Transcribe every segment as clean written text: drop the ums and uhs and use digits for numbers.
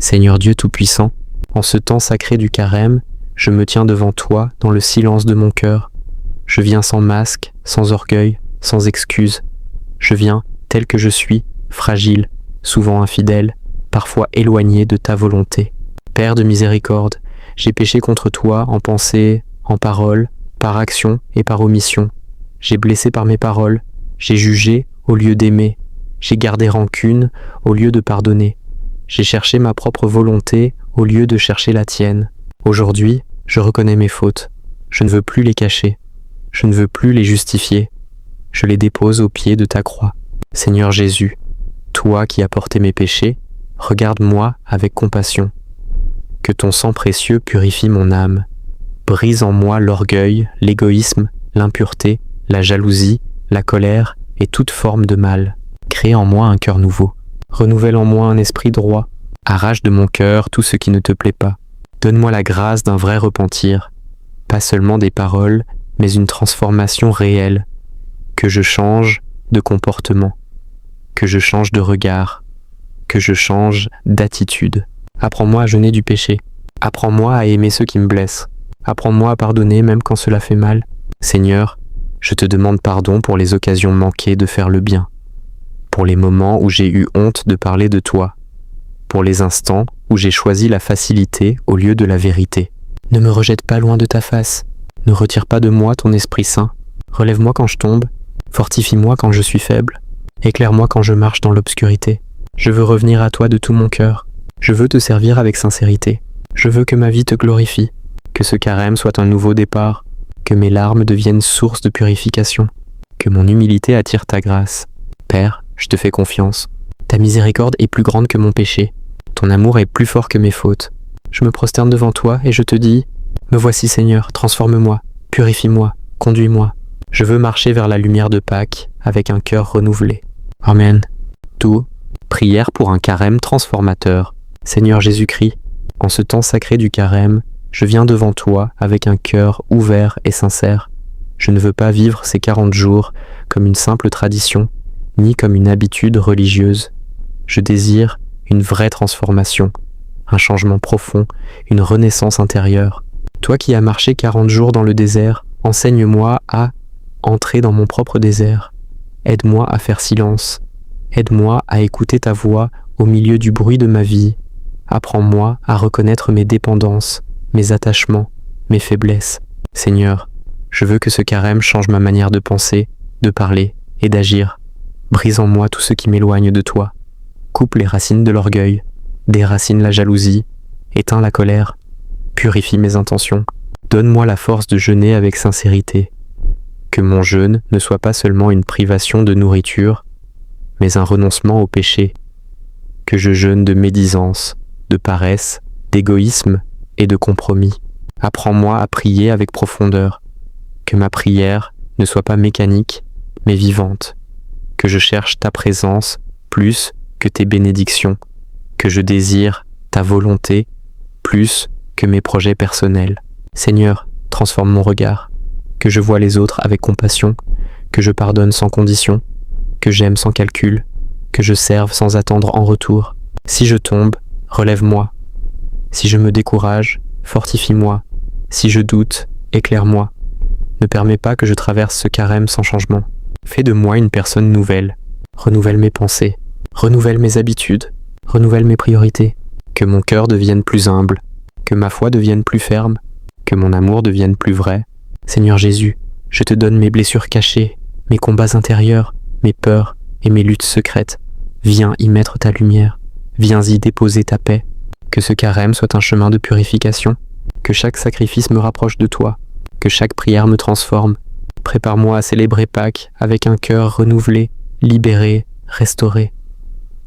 Seigneur Dieu Tout-Puissant, en ce temps sacré du carême, je me tiens devant toi dans le silence de mon cœur. Je viens sans masque, sans orgueil, sans excuse. Je viens tel que je suis, fragile, souvent infidèle, parfois éloigné de ta volonté. Père de miséricorde, j'ai péché contre toi en pensée, en parole, par action et par omission. J'ai blessé par mes paroles, j'ai jugé au lieu d'aimer, j'ai gardé rancune au lieu de pardonner. J'ai cherché ma propre volonté au lieu de chercher la tienne. Aujourd'hui, je reconnais mes fautes. Je ne veux plus les cacher. Je ne veux plus les justifier. Je les dépose aux pieds de ta croix. Seigneur Jésus, toi qui as porté mes péchés, regarde-moi avec compassion. Que ton sang précieux purifie mon âme. Brise en moi l'orgueil, l'égoïsme, l'impureté, la jalousie, la colère et toute forme de mal. Crée en moi un cœur nouveau. Renouvelle en moi un esprit droit. Arrache de mon cœur tout ce qui ne te plaît pas. Donne-moi la grâce d'un vrai repentir. Pas seulement des paroles, mais une transformation réelle. Que je change de comportement. Que je change de regard. Que je change d'attitude. Apprends-moi à jeûner du péché. Apprends-moi à aimer ceux qui me blessent. Apprends-moi à pardonner même quand cela fait mal. Seigneur, je te demande pardon pour les occasions manquées de faire le bien. Pour les moments où j'ai eu honte de parler de toi. Pour les instants où j'ai choisi la facilité au lieu de la vérité. Ne me rejette pas loin de ta face. Ne retire pas de moi ton Esprit Saint. Relève-moi quand je tombe. Fortifie-moi quand je suis faible. Éclaire-moi quand je marche dans l'obscurité. Je veux revenir à toi de tout mon cœur. Je veux te servir avec sincérité. Je veux que ma vie te glorifie. Que ce carême soit un nouveau départ. Que mes larmes deviennent source de purification. Que mon humilité attire ta grâce. Père, je te fais confiance. Ta miséricorde est plus grande que mon péché. Ton amour est plus fort que mes fautes. Je me prosterne devant toi et je te dis, me voici Seigneur, transforme-moi, purifie-moi, conduis-moi. Je veux marcher vers la lumière de Pâques avec un cœur renouvelé. Amen. Tout, prière pour un carême transformateur. Seigneur Jésus-Christ, en ce temps sacré du carême, je viens devant toi avec un cœur ouvert et sincère. Je ne veux pas vivre ces 40 jours comme une simple tradition, ni comme une habitude religieuse. Je désire une vraie transformation, un changement profond, une renaissance intérieure. Toi qui as marché 40 jours dans le désert, enseigne-moi à entrer dans mon propre désert. Aide-moi à faire silence. Aide-moi à écouter ta voix au milieu du bruit de ma vie. Apprends-moi à reconnaître mes dépendances, mes attachements, mes faiblesses. Seigneur, je veux que ce carême change ma manière de penser, de parler et d'agir. Brise en moi tout ce qui m'éloigne de toi. Coupe les racines de l'orgueil, déracine la jalousie, éteins la colère, purifie mes intentions. Donne-moi la force de jeûner avec sincérité. Que mon jeûne ne soit pas seulement une privation de nourriture, mais un renoncement au péché. Que je jeûne de médisance, de paresse, d'égoïsme et de compromis. Apprends-moi à prier avec profondeur. Que ma prière ne soit pas mécanique, mais vivante. Que je cherche ta présence plus que tes bénédictions. Que je désire ta volonté plus que mes projets personnels. Seigneur, transforme mon regard. Que je vois les autres avec compassion. Que je pardonne sans condition. Que j'aime sans calcul. Que je serve sans attendre en retour. Si je tombe, relève-moi. Si je me décourage, fortifie-moi. Si je doute, éclaire-moi. Ne permets pas que je traverse ce carême sans changement. Fais de moi une personne nouvelle. Renouvelle mes pensées. Renouvelle mes habitudes. Renouvelle mes priorités. Que mon cœur devienne plus humble. Que ma foi devienne plus ferme. Que mon amour devienne plus vrai. Seigneur Jésus, je te donne mes blessures cachées, mes combats intérieurs, mes peurs et mes luttes secrètes. Viens y mettre ta lumière. Viens y déposer ta paix. Que ce carême soit un chemin de purification. Que chaque sacrifice me rapproche de toi. Que chaque prière me transforme. Prépare-moi à célébrer Pâques avec un cœur renouvelé, libéré, restauré.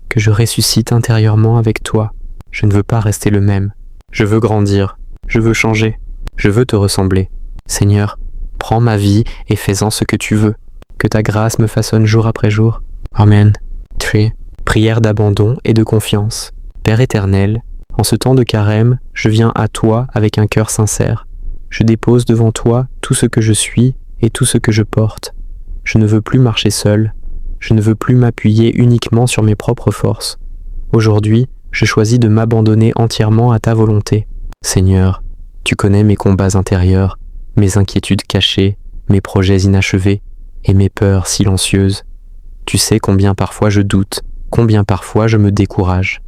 Que je ressuscite intérieurement avec toi. Je ne veux pas rester le même. Je veux grandir. Je veux changer. Je veux te ressembler. Seigneur, prends ma vie et fais-en ce que tu veux. Que ta grâce me façonne jour après jour. Amen. 3. Prière d'abandon et de confiance. Père éternel, en ce temps de carême, je viens à toi avec un cœur sincère. Je dépose devant toi tout ce que je suis et tout ce que je porte. Je ne veux plus marcher seul. Je ne veux plus m'appuyer uniquement sur mes propres forces. Aujourd'hui, Je choisis de m'abandonner entièrement à ta volonté. Seigneur, tu connais mes combats intérieurs, mes inquiétudes cachées, mes projets inachevés et mes peurs silencieuses. Tu sais combien parfois je doute, combien parfois je me décourage.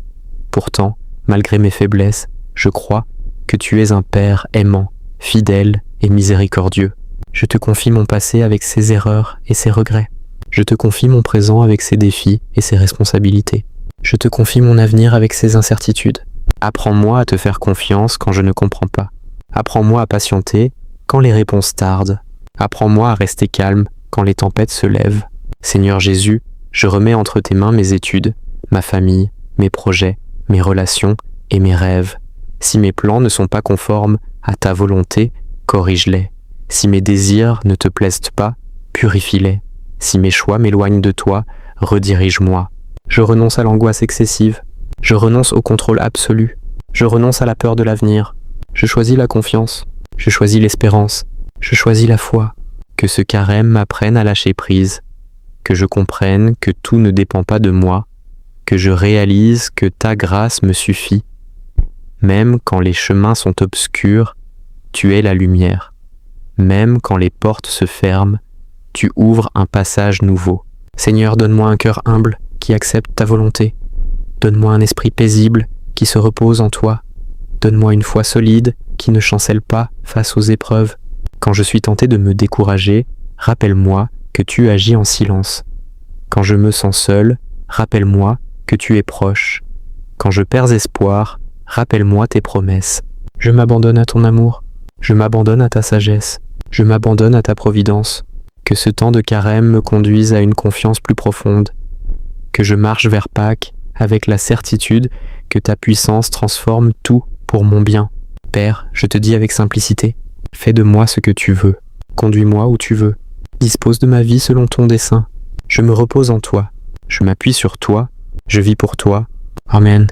Pourtant, malgré mes faiblesses, je crois que tu es un Père aimant, fidèle et miséricordieux. Je te confie mon passé avec ses erreurs et ses regrets. Je te confie mon présent avec ses défis et ses responsabilités. Je te confie mon avenir avec ses incertitudes. Apprends-moi à te faire confiance quand je ne comprends pas. Apprends-moi à patienter quand les réponses tardent. Apprends-moi à rester calme quand les tempêtes se lèvent. Seigneur Jésus, je remets entre tes mains mes études, ma famille, mes projets, mes relations et mes rêves. Si mes plans ne sont pas conformes à ta volonté, corrige-les. Si mes désirs ne te plaisent pas, purifie-les. Si mes choix m'éloignent de toi, redirige-moi. Je renonce à l'angoisse excessive. Je renonce au contrôle absolu. Je renonce à la peur de l'avenir. Je choisis la confiance. Je choisis l'espérance. Je choisis la foi. Que ce carême m'apprenne à lâcher prise. Que je comprenne que tout ne dépend pas de moi. Que je réalise que ta grâce me suffit. Même quand les chemins sont obscurs, tu es la lumière. Même quand les portes se ferment, tu ouvres un passage nouveau. Seigneur, donne-moi un cœur humble qui accepte ta volonté. Donne-moi un esprit paisible qui se repose en toi. Donne-moi une foi solide qui ne chancelle pas face aux épreuves. Quand je suis tenté de me décourager, rappelle-moi que tu agis en silence. Quand je me sens seul, rappelle-moi que tu es proche. Quand je perds espoir, rappelle-moi tes promesses. Je m'abandonne à ton amour. Je m'abandonne à ta sagesse. Je m'abandonne à ta providence. Que ce temps de carême me conduise à une confiance plus profonde. Que je marche vers Pâques avec la certitude que ta puissance transforme tout pour mon bien. Père, je te dis avec simplicité, fais de moi ce que tu veux. Conduis-moi où tu veux. Dispose de ma vie selon ton dessein. Je me repose en toi. Je m'appuie sur toi. Je vis pour toi. Amen.